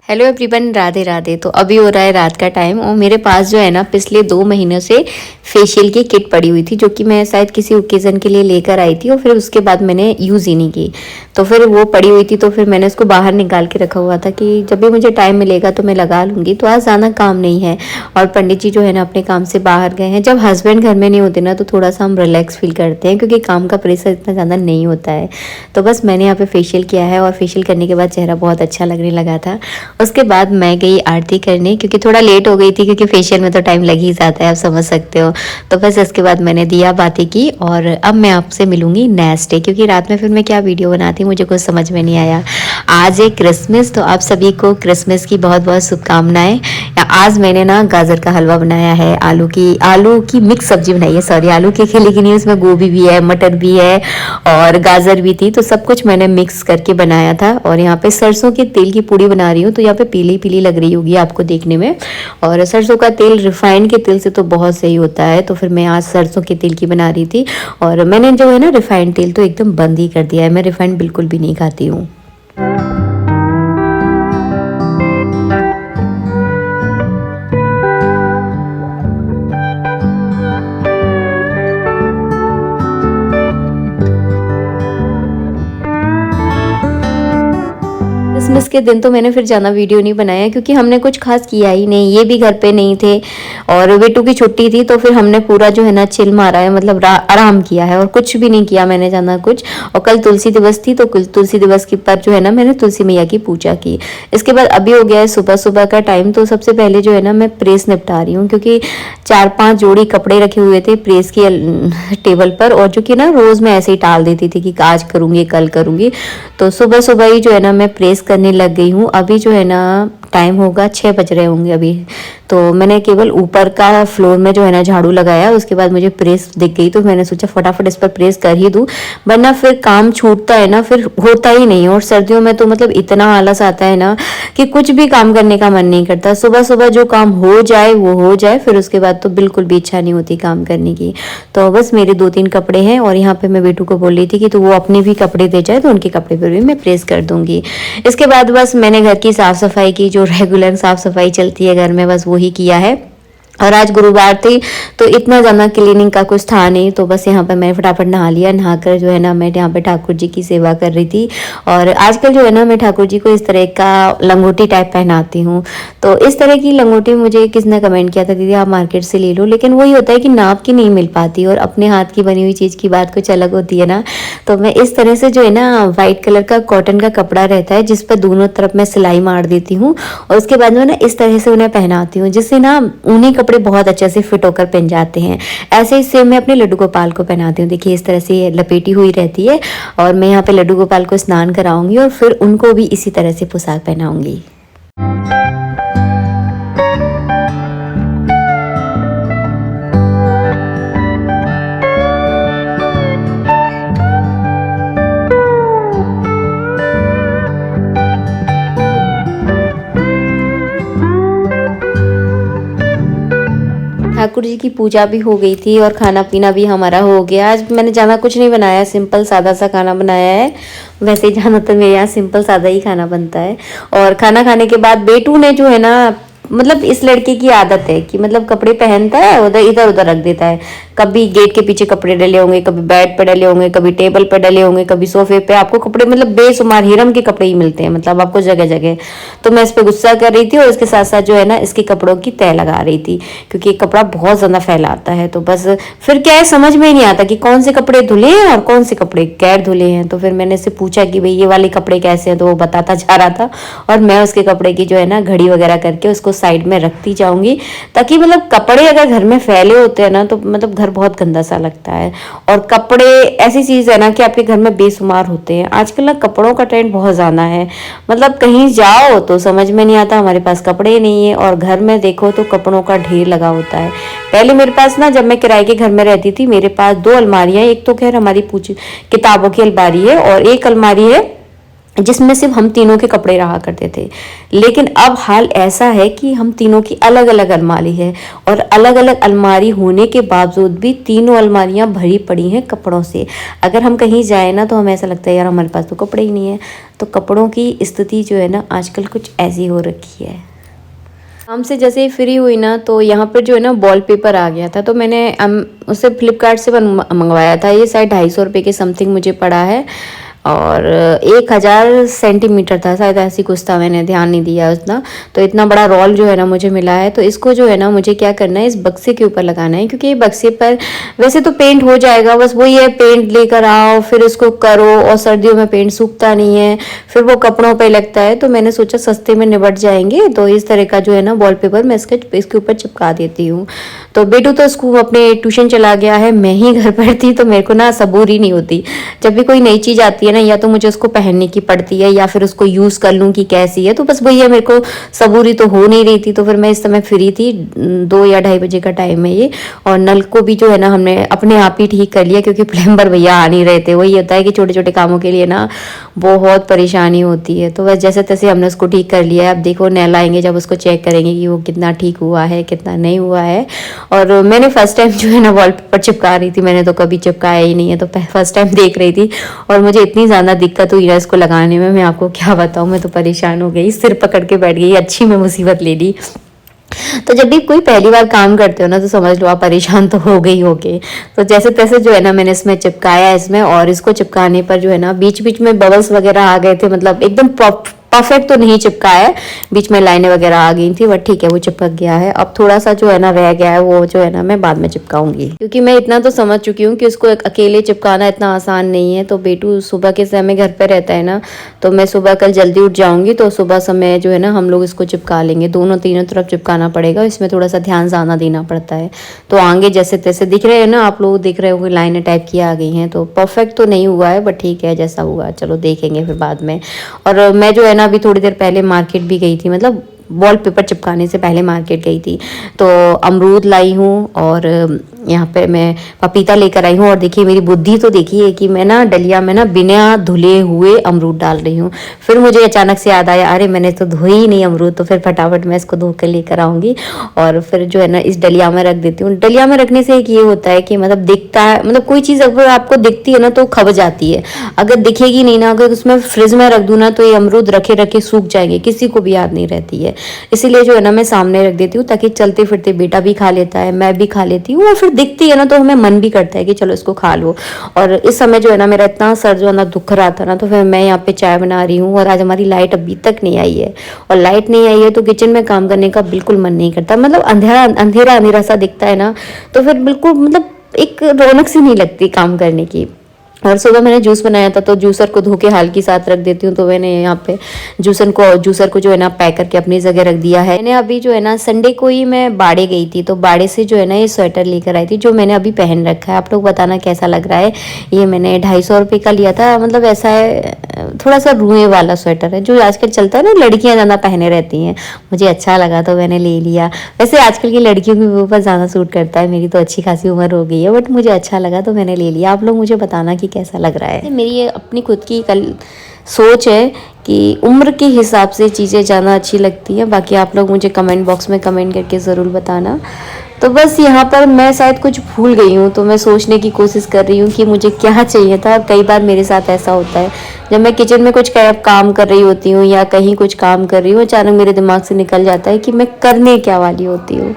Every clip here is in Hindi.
Hello everyone, Radhe Radhe. तो अभी हो रहा है रात का टाइम और मेरे पास जो है ना पिछले 2 महीनों से फेशियल की किट पड़ी हुई थी, जो कि मैं शायद किसी ओकेज़न के लिए लेकर आई थी और फिर उसके बाद मैंने यूज़ ही नहीं की। तो फिर वो पड़ी हुई थी, तो फिर मैंने उसको बाहर निकाल के रखा हुआ था कि जब भी मुझे टाइम मिलेगा तो मैं लगा लूँगी। तो आज ज़्यादा काम नहीं है और पंडित जी जो है ना अपने काम से बाहर गए हैं। जब हस्बैंड घर में नहीं होते ना तो थोड़ा सा हम रिलैक्स फील करते हैं, क्योंकि काम का प्रेशर इतना ज़्यादा नहीं होता है। तो बस मैंने यहाँ पे फेशियल किया है और फेशियल करने के बाद चेहरा बहुत अच्छा लगने लगा था। उसके बाद मैं गई आरती करने, क्योंकि थोड़ा लेट हो गई थी, क्योंकि फेशियल में तो टाइम लग ही जाता है, आप समझ सकते हो। तो बस इसके बाद मैंने दिया बातें की और अब मैं आपसे मिलूंगी नेक्स्ट डे, क्योंकि रात में फिर मैं क्या वीडियो बनाती मुझे कुछ समझ में नहीं आया। आज है क्रिसमस, तो आप सभी को क्रिसमस की बहुत बहुत शुभकामनाएं। आज मैंने ना गाजर का हलवा बनाया है, आलू की मिक्स सब्जी बनाई है। सॉरी, आलू की खिली की नहीं, उसमें गोभी भी है, मटर भी है और गाजर भी थी। तो सब कुछ मैंने मिक्स करके बनाया था। और यहाँ पे सरसों के तेल की पूड़ी बना रही हूँ, तो यहाँ पे पीली पीली लग रही होगी आपको देखने में। और सरसों का तेल रिफाइंड के तेल से तो बहुत सही होता है। तो फिर मैं आज सरसों के तेल की बना रही थी और मैंने जो है ना रिफाइंड तेल तो एकदम बंद ही कर दिया है। मैं रिफाइंड बिल्कुल भी नहीं खाती हूँ। क्रिसमस के दिन तो मैंने फिर ज़्यादा वीडियो नहीं बनाया, क्योंकि हमने कुछ खास किया ही नहीं। ये भी घर पे नहीं थे और बेटू की छुट्टी थी, तो फिर हमने पूरा जो है ना चिल मारा है, मतलब आराम किया है और कुछ भी नहीं किया मैंने ज़्यादा कुछ। और कल तुलसी दिवस थी, तो तुलसी दिवस के पर जो है ना मैंने तुलसी मैया की पूजा की। इसके बाद अभी हो गया है सुबह सुबह का टाइम। तो सबसे पहले जो है ना मैं प्रेस निपटा रही हूँ, क्योंकि 4-5 जोड़ी कपड़े रखे हुए थे प्रेस की टेबल पर, और जो कि ना रोज़ मैं ऐसे ही टाल देती थी कि आज करूँगी कल करूँगी। तो सुबह सुबह ही जो है ना मैं प्रेस करने लग गई हूँ। अभी जो है ना टाइम होगा 6 बज रहे होंगे अभी। तो मैंने केवल ऊपर का फ्लोर में जो है ना झाड़ू लगाया, उसके बाद मुझे प्रेस दिख गई, तो मैंने सोचा फटाफट इस पर प्रेस कर ही दूँ, वरना फिर काम छूटता है ना, फिर होता ही नहीं। और सर्दियों में तो मतलब इतना आलस आता है ना कि कुछ भी काम करने का मन नहीं करता। सुबह सुबह जो काम हो जाए वो हो जाए, फिर उसके बाद तो बिल्कुल भी इच्छा नहीं होती काम करने की। तो बस मेरे 2-3 कपड़े हैं और यहाँ पे मैं बेटू को बोल रही थी कि तो वो अपने भी कपड़े दे जाए, तो उनके कपड़े पर भी मैं प्रेस कर दूंगी। इसके बाद बस मैंने घर की साफ सफाई की, जो रेगुलर साफ सफाई चलती है घर में, बस वही किया है। और आज गुरुवार थी तो इतना ज़्यादा क्लीनिंग का कुछ था नहीं। तो बस यहाँ पे मैं फटाफट नहा लिया। नहाकर जो है ना मैं यहाँ पे ठाकुर जी की सेवा कर रही थी। और आजकल जो है ना मैं ठाकुर जी को इस तरह का लंगोटी टाइप पहनाती हूँ। तो इस तरह की लंगोटी मुझे किसने कमेंट किया था, दीदी आप मार्केट से ले लो, लेकिन वही होता है कि नाप की नहीं मिल पाती और अपने हाथ की बनी हुई चीज़ की बात कुछ अलग होती है ना। तो मैं इस तरह से जो है ना वाइट कलर का कॉटन का कपड़ा रहता है, जिस पर दोनों तरफ मैं सिलाई मार देती हूँ और उसके बाद में ना इस तरह से उन्हें पहनाती हूँ, जिससे ना उन्हीं कपड़े बहुत अच्छे से फिट होकर पहन जाते हैं। ऐसे ही सेम मैं अपने लड्डू गोपाल को पहनाती हूँ। देखिए इस तरह से ये लपेटी हुई रहती है और मैं यहाँ पे लड्डू गोपाल को स्नान कराऊंगी और फिर उनको भी इसी तरह से पोशाक पहनाऊंगी। ठाकुर जी की पूजा भी हो गई थी और खाना पीना भी हमारा हो गया। आज मैंने ज़्यादा कुछ नहीं बनाया, सिंपल सादा सा खाना बनाया है। वैसे ही ज़्यादातर मेरे यहाँ सिंपल सादा ही खाना बनता है। और खाना खाने के बाद बेटू ने जो है ना, मतलब इस लड़के की आदत है कि मतलब कपड़े पहनता है उधर इधर उधर रख देता है। कभी गेट के पीछे कपड़े डले होंगे, कभी बेड पे डले होंगे, कभी टेबल पे डले होंगे, कभी सोफे पे। आपको कपड़े मतलब बेशुमार हिरम के कपड़े ही मिलते हैं, मतलब आपको जगह जगह। तो मैं इस पर गुस्सा कर रही थी और इसके साथ साथ जो है ना इसके कपड़ों की तय लगा रही थी, क्योंकि कपड़ा बहुत ज्यादा फैलाता है। तो बस फिर क्या है, समझ में ही नहीं आता कि कौन से कपड़े धुले हैं और कौन से कपड़े गैर धुले हैं। तो फिर मैंने इससे पूछा कि भाई ये वाले कपड़े कैसे हैं, तो वो बताता जा रहा था और मैं उसके कपड़े की जो है ना घड़ी वगैरह करके उसको साइड में रखती जाऊंगी, ताकि मतलब कपड़े अगर घर में फैले होते हैं ना तो मतलब घर बहुत गंदा सा लगता है। और कपड़े ऐसी चीज है ना कि आपके घर में बेशुमार होते हैं। आजकल ना कपड़ों का ट्रेंड बहुत ज्यादा है, मतलब कहीं जाओ तो समझ में नहीं आता हमारे पास कपड़े नहीं है, और घर में देखो तो कपड़ों का ढेर लगा होता है। पहले मेरे पास ना, जब मैं किराए के घर में रहती थी, मेरे पास 2 अलमारियां, एक तो खैर हमारी किताबों की अलमारी है और एक अलमारी है जिसमें सिर्फ हम तीनों के कपड़े रहा करते थे। लेकिन अब हाल ऐसा है कि हम तीनों की अलग अलग अलमारी है, और अलग अलग अलमारी होने के बावजूद भी तीनों अलमारियां भरी पड़ी हैं कपड़ों से। अगर हम कहीं जाए ना तो हमें ऐसा लगता है यार हमारे पास तो कपड़े ही नहीं है। तो कपड़ों की स्थिति जो है ना आजकल कुछ ऐसी हो रखी है। हमसे जैसे ही फ्री हुई ना तो यहाँ पर जो है ना वॉलपेपर आ गया था, तो मैंने उसे फ्लिपकार्ट से मंगवाया था। ये शायद 250 रुपये के समथिंग मुझे पड़ा है, और 1000 सेंटीमीटर था शायद, ऐसी कुछ था, मैंने ध्यान नहीं दिया उतना। तो इतना बड़ा रोल जो है ना मुझे मिला है। तो इसको जो है ना मुझे क्या करना है, इस बक्से के ऊपर लगाना है, क्योंकि ये बक्से पर वैसे तो पेंट हो जाएगा, बस वही है पेंट लेकर आओ फिर इसको करो, और सर्दियों में पेंट सूखता नहीं है, फिर वो कपड़ों पर लगता है। तो मैंने सोचा सस्ते में निबट जाएंगे, तो इस तरह का जो है ना वॉलपेपर मैं इसके ऊपर चिपका देती हूँ। तो बेटू तो स्कूल अपने ट्यूशन चला गया है, मैं ही घर पर थी, तो मेरे को ना सबूरी नहीं होती। जब भी कोई नई चीज़ आती है ना, या तो मुझे उसको पहनने की पड़ती है या फिर उसको यूज़ कर लूँ कि कैसी है। तो बस वही है, मेरे को सबूरी तो हो नहीं रही थी। तो फिर मैं इस समय फ्री थी, 2 या 2:30 बजे का टाइम है ये। और नल को भी जो है ना हमने अपने आप ही ठीक कर लिया, क्योंकि प्लम्बर भैया आ नहीं रहे थे। वही होता है कि छोटे छोटे कामों के लिए ना बहुत परेशानी होती है। तो बस जैसे तैसे हमने उसको ठीक कर लिया है। अब देखो नल आएंगे जब उसको चेक करेंगे कि वो कितना ठीक हुआ है कितना नहीं हुआ है। और मैंने फर्स्ट टाइम जो है ना वॉलपेपर चिपका रही थी, मैंने तो कभी चिपकाया ही नहीं है, तो फर्स्ट टाइम देख रही थी। और मुझे इतनी ज़्यादा दिक्कत हुई ना इसको लगाने में, मैं आपको क्या बताऊँ, मैं तो परेशान हो गई, सिर पकड़ के बैठ गई, अच्छी में मुसीबत ले ली। तो जब भी कोई पहली बार काम करते हो ना तो समझ लो आप परेशान तो हो गई होगे। तो जैसे तैसे जो है ना मैंने इसमें चिपकाया इसमें, और इसको चिपकाने पर जो है ना बीच बीच में बबल्स वगैरह आ गए थे, मतलब एकदम परफेक्ट तो नहीं चिपकाया है, बीच में लाइनें वगैरह आ गई थी, बट ठीक है वो चिपक गया है। अब थोड़ा सा जो है ना रह गया है, वो जो है ना मैं बाद में चिपकाऊंगी, क्योंकि मैं इतना तो समझ चुकी हूँ कि उसको अकेले चिपकाना इतना आसान नहीं है। तो बेटू सुबह के समय घर पे रहता है ना, तो मैं सुबह कल जल्दी उठ जाऊंगी, तो सुबह समय जो है ना हम लोग इसको चिपका लेंगे। दोनों तीनों तरफ चिपकाना पड़ेगा, इसमें थोड़ा सा ध्यान ज़्यादा देना पड़ता है। तो आगे जैसे तैसे दिख रहे हैं ना, आप लोग दिख रहे हो लाइनें टाइप की आ गई हैं। तो परफेक्ट तो नहीं हुआ है, बट ठीक है जैसा हुआ चलो देखेंगे फिर बाद में। और मैं जो है ना अभी थोड़ी देर पहले मार्केट भी गई थी, मतलब वॉलपेपर चिपकाने से पहले मार्केट गई थी। तो अमरूद लाई हूँ, और यहाँ पे मैं पपीता लेकर आई हूँ। और देखिए मेरी बुद्धि तो देखिए कि मैं ना डलिया में ना बिना धुले हुए अमरूद डाल रही हूँ। फिर मुझे अचानक से याद आया, अरे मैंने तो धोए ही नहीं अमरूद, तो फिर फटाफट मैं इसको धो कर लेकर आऊँगी, और फिर जो है ना इस डलिया में रख देती हूँ। डलिया में रखने से एक ये होता है कि मतलब दिखता है, मतलब कोई चीज़ अगर आपको दिखती है ना तो खब जाती है, अगर दिखेगी नहीं ना, अगर उसमें फ्रिज में रख दूँ ना तो ये अमरूद रखे रखे सूख जाएंगे, किसी को भी याद नहीं रहती है। इसीलिए जो है ना मैं सामने रख देती हूँ, ताकि चलते फिरते बेटा भी खा लेता है, मैं भी खा लेती हूँ, और फिर दिखती है ना तो हमें मन भी करता है कि चलो इसको खा लो। और इस समय जो है ना मेरा इतना सर जो है ना दुख रहा था ना, तो फिर मैं यहाँ पे चाय बना रही हूँ। और आज हमारी लाइट अभी तक नहीं आई है, और लाइट नहीं आई है तो किचन में काम करने का बिल्कुल मन नहीं करता, मतलब अंधेरा अंधेरा अंधेरा सा दिखता है ना, तो फिर बिल्कुल मतलब एक रौनक सी नहीं लगती काम करने की। और सुबह मैंने जूस बनाया था, तो जूसर को धो के हल्की साथ रख देती हूँ। तो मैंने यहाँ पे जूसर को जो है ना पैक करके अपनी जगह रख दिया है। मैंने अभी जो है ना संडे को ही मैं बाड़े गई थी, तो बाड़े से जो है ना ये स्वेटर लेकर आई थी, जो मैंने अभी पहन रखा है। आप लोग बताना कैसा लग रहा है। ये मैंने 250 रुपये का लिया था, मतलब ऐसा है थोड़ा सा रुए वाला स्वेटर है, जो आजकल चलता है ना, लड़कियाँ ज़्यादा पहने रहती हैं। मुझे अच्छा लगा तो मैंने ले लिया। वैसे आजकल की लड़कियों के ऊपर ज़्यादा सूट करता है, मेरी तो अच्छी खासी उम्र हो गई है, बट मुझे अच्छा लगा तो मैंने ले लिया। आप लोग मुझे बताना कि कैसा लग रहा है। मेरी ये अपनी खुद की कल सोच है कि उम्र के हिसाब से चीज़ें ज़्यादा अच्छी लगती हैं। बाकी आप लोग मुझे कमेंट बॉक्स में कमेंट करके ज़रूर बताना। तो बस यहाँ पर मैं शायद कुछ भूल गई हूँ, तो मैं सोचने की कोशिश कर रही हूँ कि मुझे क्या चाहिए था। कई बार मेरे साथ ऐसा होता है, जब मैं किचन में कुछ काम कर रही होती हूँ या कहीं कुछ काम कर रही हूँ, अचानक मेरे दिमाग से निकल जाता है कि मैं करने क्या वाली होती हूँ।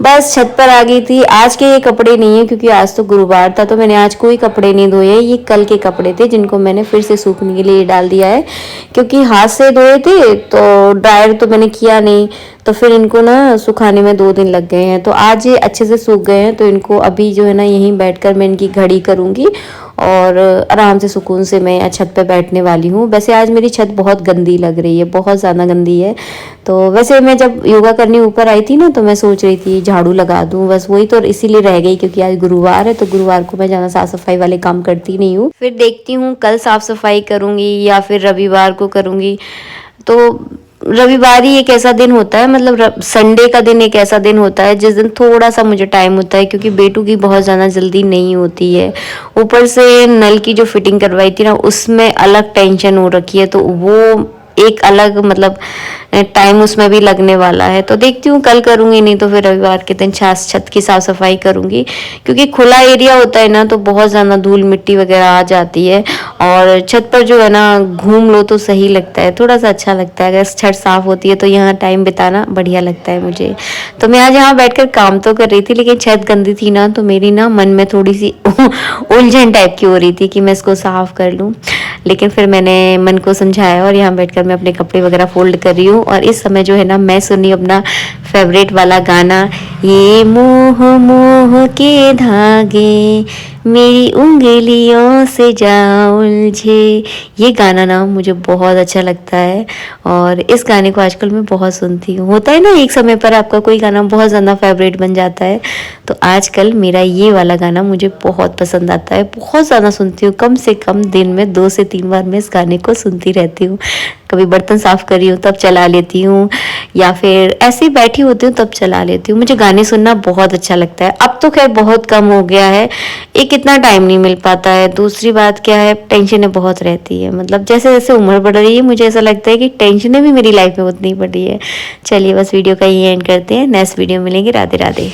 बस छत पर आ गई थी। आज के ये कपड़े नहीं है, क्योंकि आज तो गुरुवार था, तो मैंने आज कोई कपड़े नहीं धोए। ये कल के कपड़े थे जिनको मैंने फिर से सूखने के लिए डाल दिया है, क्योंकि हाथ से धोए थे तो ड्रायर तो मैंने किया नहीं, तो फिर इनको ना सुखाने में 2 दिन लग गए हैं। तो आज ये अच्छे से सूख गए हैं, तो इनको अभी जो है ना यहीं बैठकर मैं इनकी घड़ी करूँगी, और आराम से सुकून से मैं छत पे बैठने वाली हूँ। वैसे आज मेरी छत बहुत गंदी लग रही है, बहुत ज़्यादा गंदी है। तो वैसे मैं जब योगा करने ऊपर आई थी ना, तो मैं सोच रही थी झाड़ू लगा दूँ, बस वही तो इसीलिए रह गई, क्योंकि आज गुरुवार है, तो गुरुवार को मैं ज़्यादा साफ़ सफाई वाले काम करती नहीं हूँ। फिर देखती हूँ कल साफ़ सफाई करूँगी या फिर रविवार को करूँगी। तो रविवार ही एक ऐसा दिन होता है, मतलब संडे का दिन एक ऐसा दिन होता है जिस दिन थोड़ा सा मुझे टाइम होता है, क्योंकि बेटू की बहुत ज़्यादा जल्दी नहीं होती है। ऊपर से नल की जो फिटिंग करवाई थी ना, उसमें अलग टेंशन हो रखी है, तो वो एक अलग मतलब टाइम उसमें भी लगने वाला है। तो देखती हूँ कल करूँगी, नहीं तो फिर रविवार के दिन छत की साफ सफाई करूँगी, क्योंकि खुला एरिया होता है ना तो बहुत ज़्यादा धूल मिट्टी वगैरह आ जाती है। और छत पर जो है ना घूम लो तो सही लगता है, थोड़ा सा अच्छा लगता है। अगर छत साफ होती है तो यहाँ टाइम बिताना बढ़िया लगता है मुझे। तो मैं आज यहाँ बैठकर काम तो कर रही थी, लेकिन छत गंदी थी ना, तो मेरी ना मन में थोड़ी सी उलझन टाइप की हो रही थी कि मैं इसको साफ कर लूँ। लेकिन फिर मैंने मन को समझाया और यहाँ बैठकर मैं अपने कपड़े वगैरह फोल्ड कर रही हूँ। और इस समय जो है ना मैं सुनी अपना फेवरेट वाला गाना, ये मोह मोह के धागे मेरी उंगलियों से जा उलझे। ये गाना ना मुझे बहुत अच्छा लगता है और इस गाने को आजकल मैं बहुत सुनती हूँ। होता है ना एक समय पर आपका कोई गाना बहुत ज़्यादा फेवरेट बन जाता है, तो आजकल मेरा ये वाला गाना मुझे बहुत पसंद आता है, बहुत ज़्यादा सुनती हूँ। कम से कम दिन में 2 से 3 बार मैं इस गाने को सुनती रहती हूँ। कभी बर्तन साफ कर रही हूँ तब चला लेती हूँ, या फिर ऐसे ही बैठी होती हूँ तब चला लेती हूँ। मुझे गाने सुनना बहुत अच्छा लगता है। अब तो खैर बहुत कम हो गया है, एक इतना टाइम नहीं मिल पाता है। दूसरी बात क्या है, टेंशनें बहुत रहती है। मतलब जैसे जैसे उम्र बढ़ रही है मुझे ऐसा लगता है कि टेंशनें भी मेरी लाइफ में उतनी बढ़ रही है। चलिए बस वीडियो का ये एंड करते हैं, नेक्स्ट वीडियो मिलेंगे। राधे राधे।